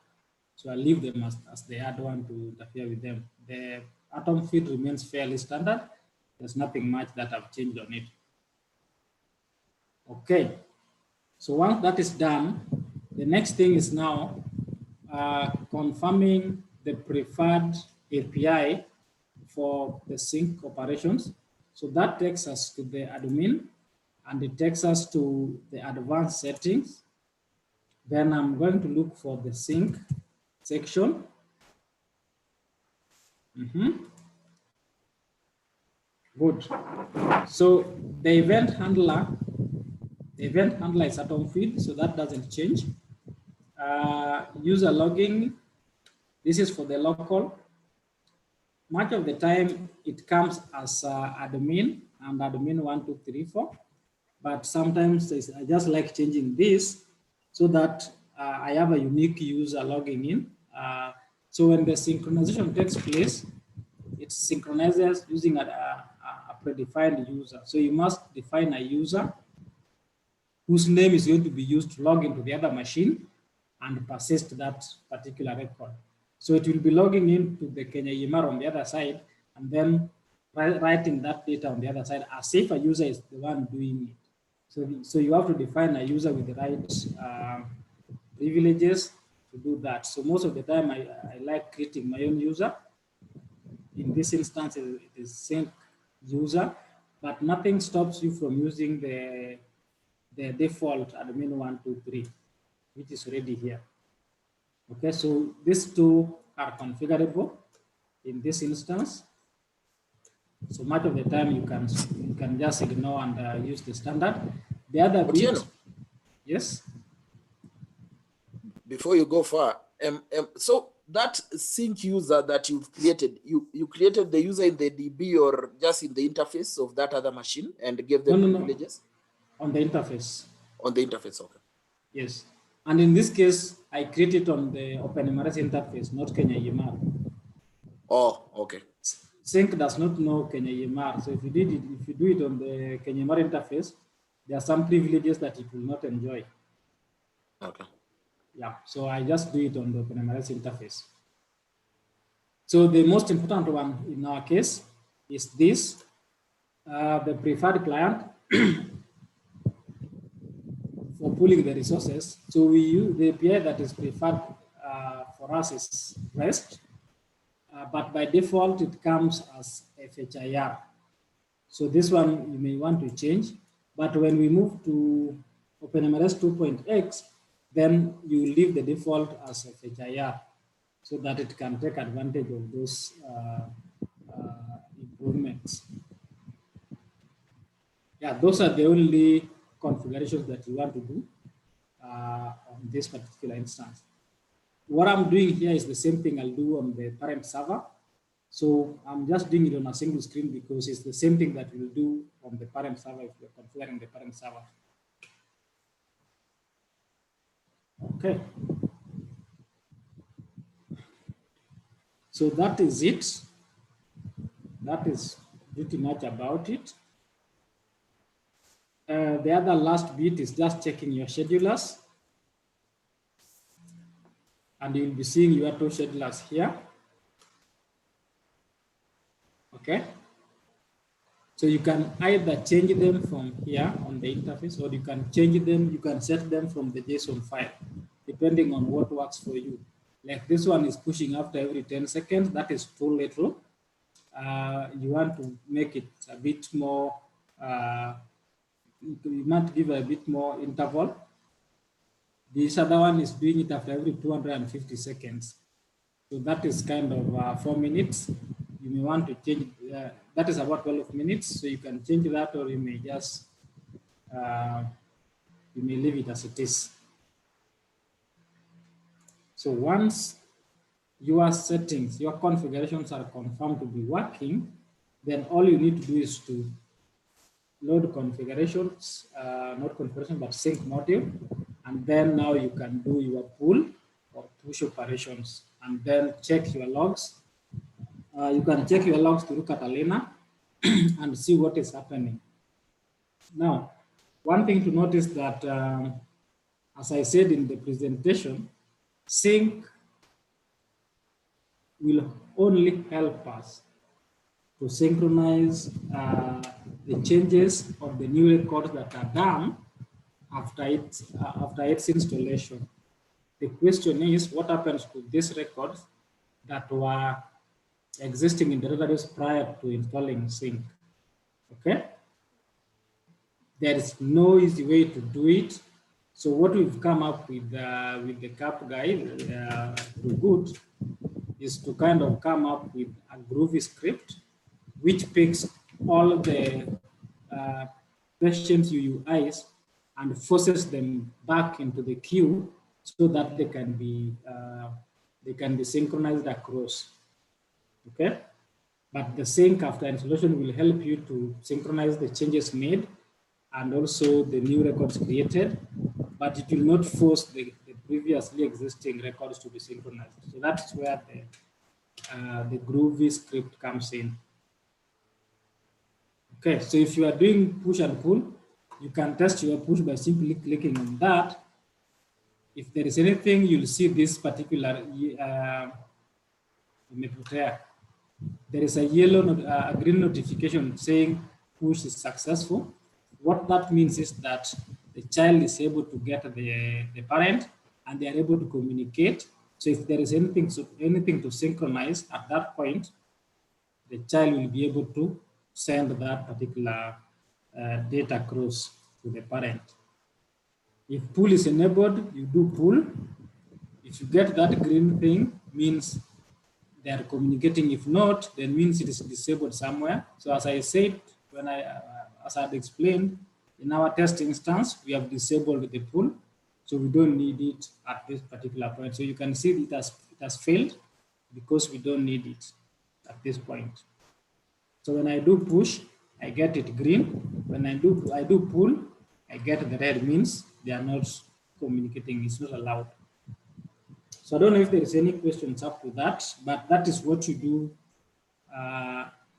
So I leave them as they are. I don't want to interfere with them. The Atom feed remains fairly standard. There's nothing much that I've changed on it. Okay. So once that is done, the next thing is now confirming the preferred API for the sync operations. So that takes us to the admin and it takes us to the advanced settings. Then I'm going to look for the sync section. Good. So the event handler is atom feed, so that doesn't change. User logging, this is for the local. Much of the time it comes as admin and admin 1, 2, 3, 4. But sometimes I just like changing this so that I have a unique user logging in. So when the synchronization takes place, it synchronizes using a predefined user. So you must define a user whose name is going to be used to log into the other machine and persist that particular record. So it will be logging into the Kenya EMR on the other side and then writing that data on the other side as if a user is the one doing it. So you have to define a user with the right privileges to do that. So most of the time I like creating my own user. In this instance, it is sync user, but nothing stops you from using the default admin 1, 2, 3, which is already here. Okay, so these two are configurable in this instance. So much of the time you can just ignore and use the standard. The other bit, yes. Before you go far, so that sync user that you've created, you created the user in the DB or just in the interface of that other machine and gave them privileges? On the interface. On the interface, okay. Yes. And in this case, I created on the OpenMRS interface, not Kenya EMR. Oh, okay. Sync does not know Kenya EMR. So if you do it on the Kenya EMR interface, there are some privileges that it will not enjoy. Okay. Yeah, so I just do it on the OpenMRS interface. So the most important one in our case is this, the preferred client for pooling the resources. So we use the API that is preferred for us is REST, but by default it comes as FHIR. So this one you may want to change, but when we move to OpenMRS 2.x, then you leave the default as FHIR so that it can take advantage of those improvements. Yeah, those are the only configurations that you want to do on this particular instance. What I'm doing here is the same thing I'll do on the parent server. So I'm just doing it on a single screen because it's the same thing that we'll do on the parent server if we're configuring the parent server. Okay. So that is it. That is pretty much about it. The other last bit is just checking your schedulers. And you'll be seeing your two schedulers here. Okay. So you can either change them from here on the interface, or you can change them, you can set them from the JSON file, depending on what works for you. Like this one is pushing after every 10 seconds. That is too little. You want to make it a bit more, you might give a bit more interval. This other one is doing it after every 250 seconds. So that is kind of 4 minutes. You may want to change, that is about 12 minutes. So you can change that, or you may just, you may leave it as it is. So once your settings, your configurations are confirmed to be working, then all you need to do is to load configurations, not configuration, but sync module. And then now you can do your pull or push operations and then check your logs. You can check your logs through Catalina and see what is happening. Now, one thing to notice that, as I said in the presentation, sync will only help us to synchronize the changes of the new records that are done after its installation. The question is, what happens to these records that were existing in the database prior to installing sync? Okay. There is no easy way to do it. So what we've come up with the CAP guide, good, is to kind of come up with a Groovy script which picks all the questions UUIs and forces them back into the queue so that they can be synchronized across. Okay, but the sync after installation will help you to synchronize the changes made and also the new records created, but it will not force the previously existing records to be synchronized. So that's where the Groovy script comes in. Okay, so if you are doing push and pull, you can test your push by simply clicking on that. If there is anything, you'll see this particular there is a a green notification saying push is successful. What that means is that the child is able to get the parent and they are able to communicate. So if there is anything to synchronize at that point, the child will be able to send that particular data across to the parent. If pull is enabled, you do pull. If you get that green thing, means they are communicating. If not, then means it is disabled somewhere. So as I said, as I had explained, in our test instance, we have disabled the pull. So we don't need it at this particular point. So you can see it has failed because we don't need it at this point. So when I do push, I get it green. When I do pull, I get the red, means they are not communicating, it's not allowed. So I don't know if there is any questions up to that, but that is what you do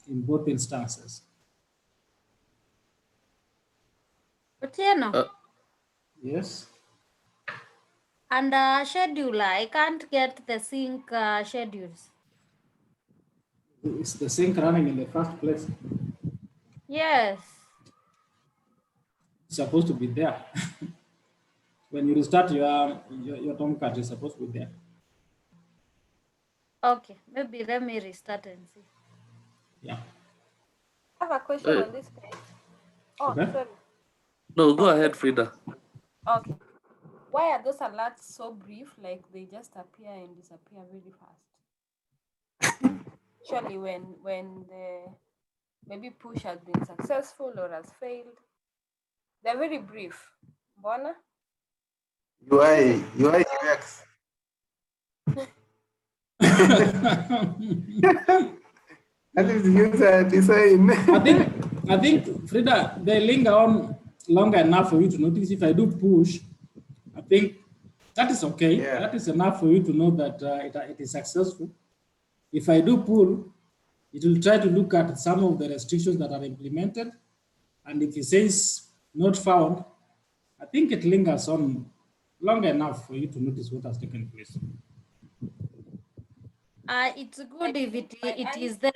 in both instances. Otieno, Yes. and schedule, I can't get the sync schedules. It's the sync running in the first place. Yes. It's supposed to be there. When you restart your Tomcat, it's supposed to be there. Okay, maybe let me restart and see. Yeah. I have a question on this page. Oh, Okay. sorry. No, go ahead, Frida. Okay. Why are those alerts so brief? Like they just appear and disappear really fast. Surely when the maybe push has been successful or has failed, they're very brief. Bona? UI UX. That is user design. I think Frida, they linger on longer enough for you to notice. If I do push, I think that is okay. Yeah. That is enough for you to know that it is successful. If I do pull, it will try to look at some of the restrictions that are implemented. And if it says not found, I think it lingers on long enough for you to notice what has taken place. It's good if it is there.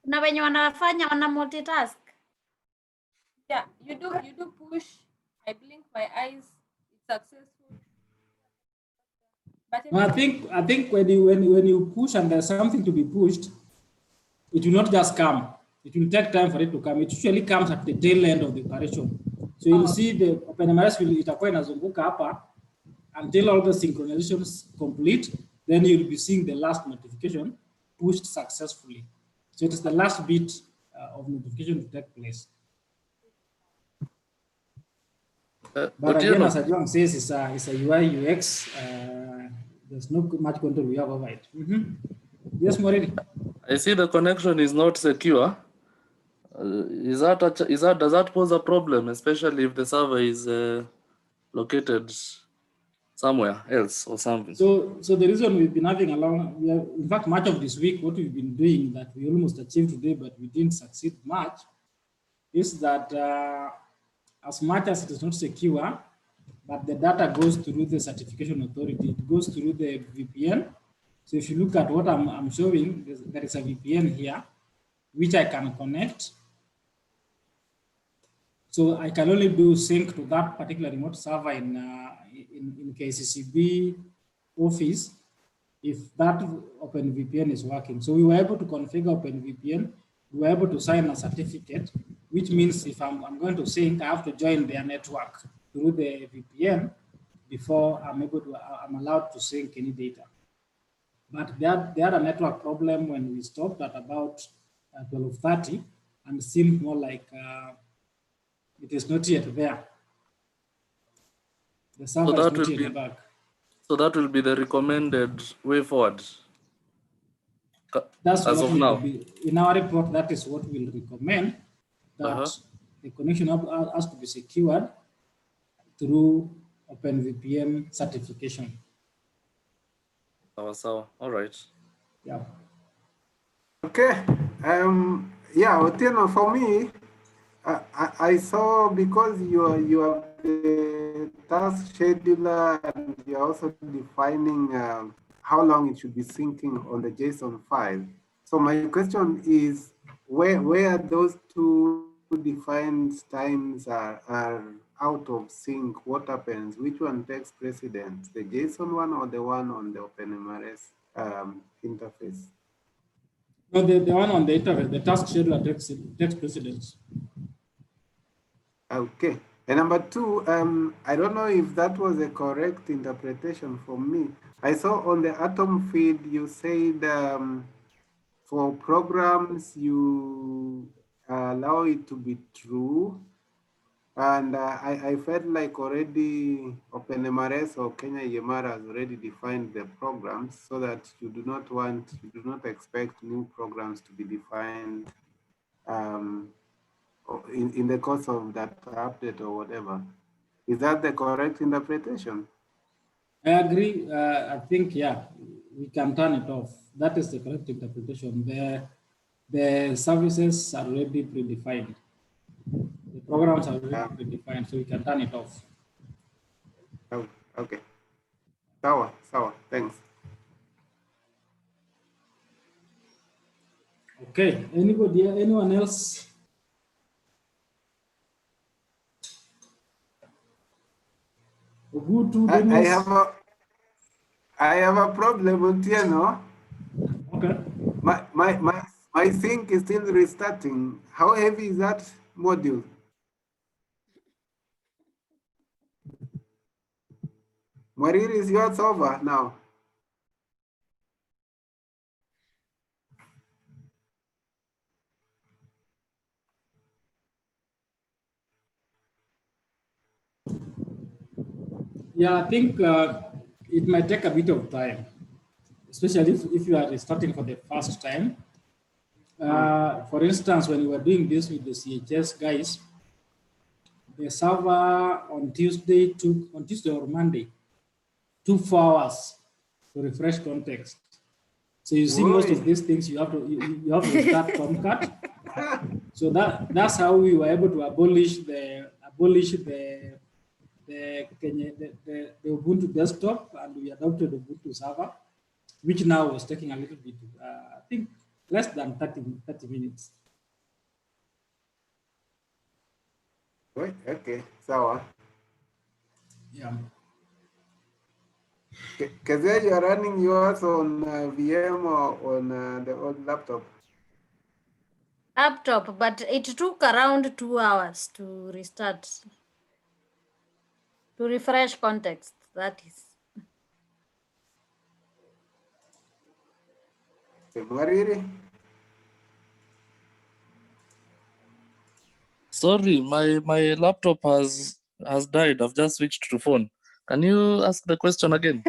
Na wenye wanafanya wana multitask. Yeah, you do push. I blink my eyes. It's successful. But I think when you push and there's something to be pushed, it will not just come. It will take time for it to come. It usually comes at the tail end of the operation. So you'll see the OpenMRS will itakuwa inazunguka hapa until all the synchronizations complete. Then you'll be seeing the last notification pushed successfully. So it is the last bit of notification to take place. But again, as Ajong says, it's a UI UX. There's not much control we have over it. Yes, Moridi. I see the connection is not secure. Does that pose a problem, especially if the server is located somewhere else or something? So the reason we've been having in fact, much of this week, what we've been doing that we almost achieved today, but we didn't succeed much, is that as much as it is not secure, but the data goes through the certification authority, it goes through the VPN. So if you look at what I'm showing, there is a VPN here, which I can connect. So I can only do sync to that particular remote server in KCCB office if that OpenVPN is working. So we were able to configure OpenVPN. We were able to sign a certificate, which means if I'm going to sync, I have to join their network through the VPN before I'm allowed to sync any data. but they had a network problem when we stopped at about 12:30, and it seemed more like it is not yet there. The server is that not will yet be back. so that will be the recommended way forward. That's as what of we now. will be in our report. That is what we'll recommend, that the connection has to be secured through OpenVPN certification. All right. Yeah. Okay. Yeah, Otieno, for me, I saw, because you are the task scheduler and you're also defining how long it should be syncing on the JSON file. So my question is, where those two defined times are out of sync, what happens? Which one takes precedence, the JSON one or the one on the OpenMRS interface? No, the one on the interface, the task scheduler takes precedence. Okay. And number two, I don't know if that was a correct interpretation for me. I saw on the Atom feed, you said for programs, you allow it to be true. And I felt like already OpenMRS or Kenya EMR has already defined the programs, so that you do not expect new programs to be defined in the course of that update or whatever. Is that the correct interpretation? I agree. I think, yeah, we can turn it off. That is the correct interpretation. The services are already predefined. The programs are already predefined, so we can turn it off. Oh, okay. Sawa, thanks. Okay, anyone else? I have a problem, Otieno. Okay. My sync is still restarting. How heavy is that module? Mariri, is yours over now? Yeah, I think it might take a bit of time, especially if you are starting for the first time. For instance, when we were doing this with the CHS guys, the server on Tuesday or Monday took 4 hours to refresh context. So you see, most of these things you have to start Tomcat. So that's how we were able to abolish the Ubuntu desktop, and we adopted Ubuntu server, which now was taking a little bit, I think less than 30 minutes. Okay, sawa. Yeah. Kezia, you are running yours on VM or on the old laptop? Laptop, but it took around 2 hours to restart, to refresh context, that is. Mariri? Sorry, my laptop has died. I've just switched to phone. Can you ask the question again?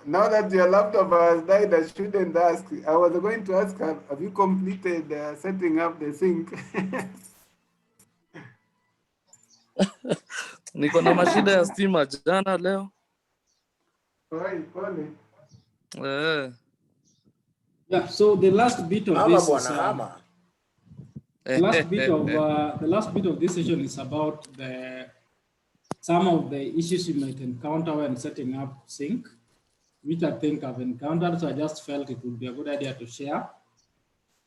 Now that your laptop has died, I shouldn't ask. I was going to ask, have you completed setting up the sync? Niko na mashida ya stima jana leo. Yeah, so the last bit of this is, the last bit of this session is about some of the issues you might encounter when setting up sync, which I think I've encountered. So I just felt it would be a good idea to share.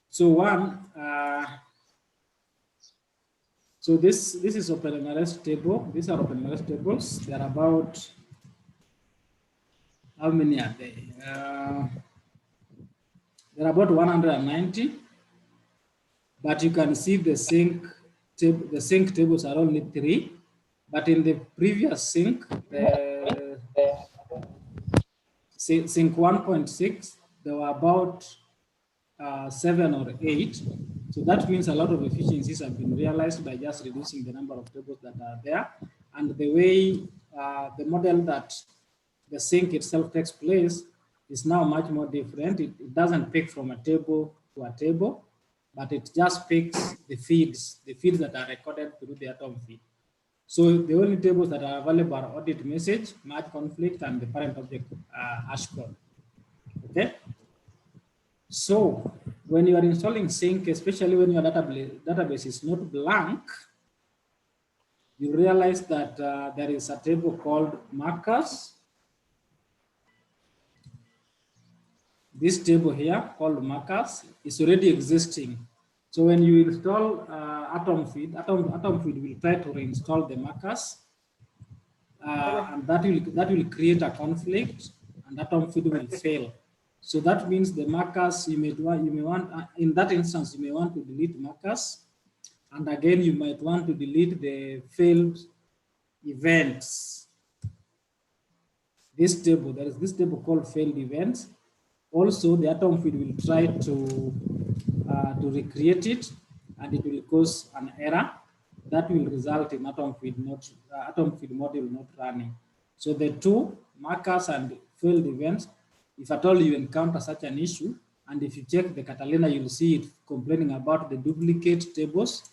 So one, so this is OpenMRS table. These are OpenMRS tables. There are about, how many are they? There are about 190, but you can see the sync tables are only 3. But in the previous sync, sync 1.6, there were about 7 or 8. So that means a lot of efficiencies have been realized by just reducing the number of tables that are there. And the way the model that the sync itself takes place is now much more different. It doesn't pick from a table to a table, but it just picks the feeds that are recorded through the Atom feed. So the only tables that are available are audit message, merge conflict, and the parent object hash code. Okay. So when you are installing sync, especially when your database is not blank, you realize that there is a table called markers. This table here called markers is already existing. So when you install Atom feed will try to reinstall the markers, and that will create a conflict, and Atom feed will fail. So that means the markers you may want in that instance you may want to delete markers, and again you might want to delete the failed events. This table, there is this table called failed events. Also, the Atom feed will try to recreate it, and it will cause an error that will result in Atom feed module not running. So the two, markers and failed events, if at all you encounter such an issue, and if you check the Catalina, you'll see it complaining about the duplicate tables,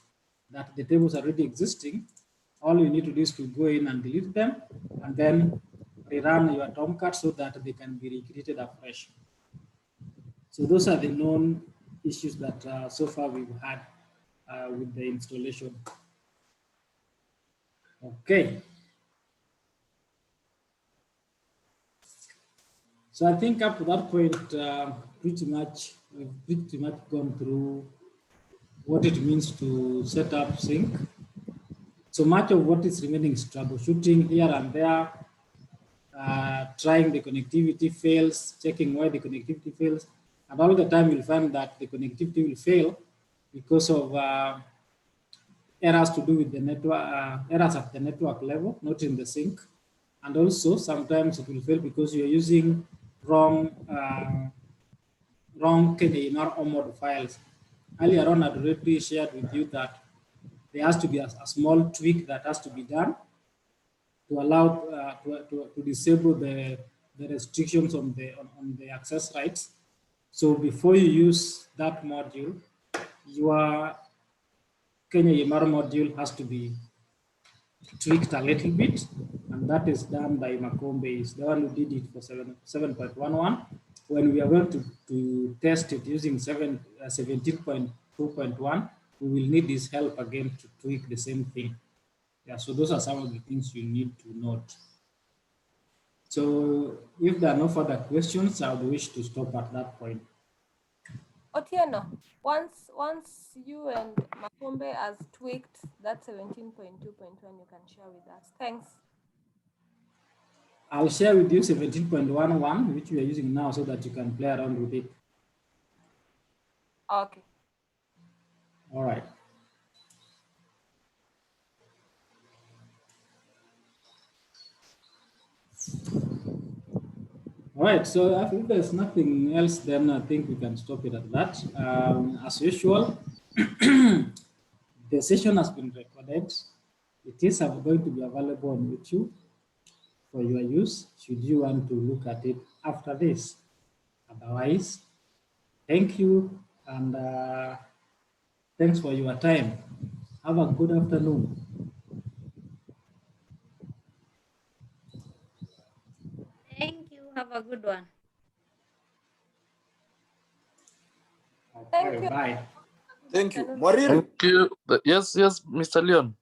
that the tables are already existing. All you need to do is to go in and delete them, and then rerun your Tomcat so that they can be recreated afresh. So those are the known issues that so far we've had with the installation. Okay. So I think up to that point, we've pretty much gone through what it means to set up sync. So much of what is remaining is troubleshooting here and there, trying the connectivity fails, checking why the connectivity fails. And all the time you'll find that the connectivity will fail because of errors to do with the network, errors at the network level, not in the sync. And also sometimes it will fail because you're using wrong Kenya OMOD files. Earlier on, I'd already shared with you that there has to be a small tweak that has to be done to allow to disable the restrictions on the access rights. So before you use that module, your Kenya EMR module has to be tweaked a little bit, and that is done by Makombe. Is the one who did it for 7.11. When we are going to test it using 17.2.1, we will need his help again to tweak the same thing. Yeah, so those are some of the things you need to note. So if there are no further questions, I would wish to stop at that point. Otieno, once you and Makombe has tweaked that 17.2.1, you can share with us. Thanks. I'll share with you 17.11, which we are using now, so that you can play around with it. Okay. All right. All right, so if there's nothing else, then I think we can stop it at that. As usual, the session has been recorded. It is going to be available on YouTube for your use, should you want to look at it after this. Otherwise, thank you, and thanks for your time. Have a good afternoon. Thank you. Have a good one. Thank you. Bye. Thank you. Mwariri. Thank you. Yes, Mr. Leon.